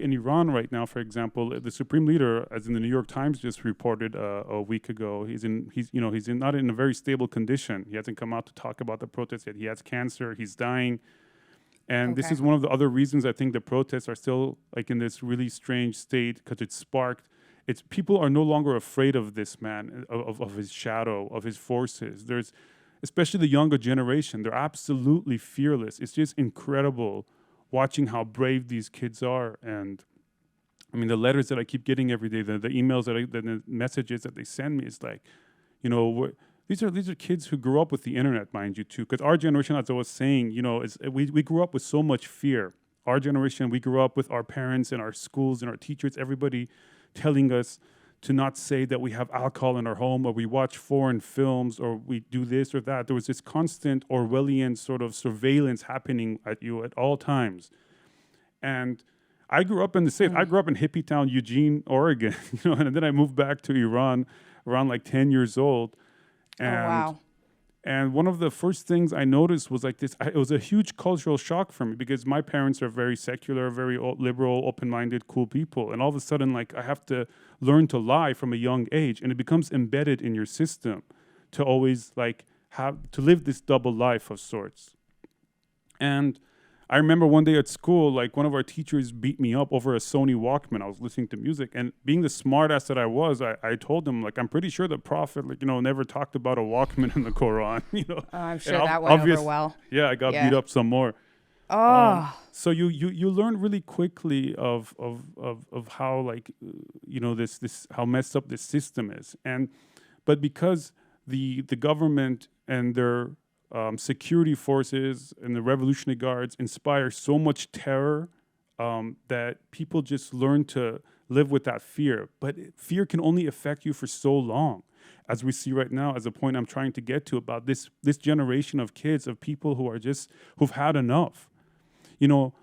in Iran right now, for example, the supreme leader, as in the New York Times just reported a week ago, he's not in a very stable condition. He hasn't come out to talk about the protests yet. He has cancer. He's dying. And this is one of the other reasons I think the protests are still like in this really strange state, because it's sparked. It's people are no longer afraid of this man, of his shadow, of his forces. There's, especially the younger generation, they're absolutely fearless. It's just incredible watching how brave these kids are. And I mean, the letters that I keep getting every day, the emails the messages that they send me, is like, you know, these are kids who grew up with the internet, mind you, too. Because our generation, as I was saying, you know, we grew up with so much fear. Our generation, we grew up with our parents and our schools and our teachers, everybody telling us to not say that we have alcohol in our home, or we watch foreign films, or we do this or that. There was this constant Orwellian sort of surveillance happening at you at all times. And I grew up in the States. I grew up in hippie town, Eugene, Oregon, you know, and then I moved back to Iran around like 10 years old. And, and one of the first things I noticed was like this, it was a huge cultural shock for me, because my parents are very secular, very liberal, open-minded, cool people. And all of a sudden, like, I have to learn to lie from a young age, and it becomes embedded in your system to always like to live this double life of sorts. And I remember one day at school, like one of our teachers beat me up over a Sony Walkman. I was listening to music, and being the smart ass that I was, I told him, like, I'm pretty sure the Prophet, like, you know, never talked about a Walkman in the Quran, you know. I'm sure that went over well. Yeah, I got beat up some more. So you learn really quickly of how, like, you know, this how messed up this system is. But because the government and their security forces and the Revolutionary Guards inspire so much terror that people just learn to live with that fear. But fear can only affect you for so long, as we see right now, as a point I'm trying to get to about this generation of kids, of people who've had enough. You know,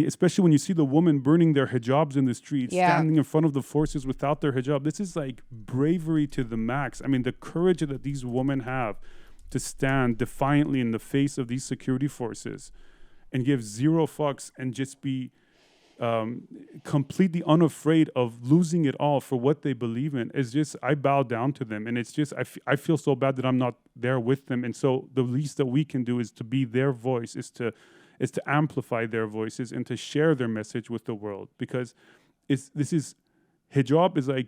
especially when you see the woman burning their hijabs in the streets, standing in front of the forces without their hijab. This is like bravery to the max. I mean, the courage that these women have to stand defiantly in the face of these security forces and give zero fucks and just be completely unafraid of losing it all for what they believe in, is just, I bow down to them. And it's just, I feel so bad that I'm not there with them. And so the least that we can do is to be their voice, is to amplify their voices and to share their message with the world. Because hijab is like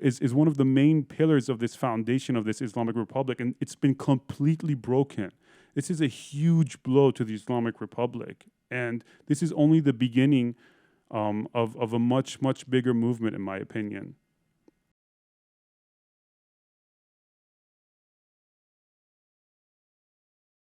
is one of the main pillars of this foundation of this Islamic Republic, and it's been completely broken. This is a huge blow to the Islamic Republic, and this is only the beginning of a much, much bigger movement, in my opinion.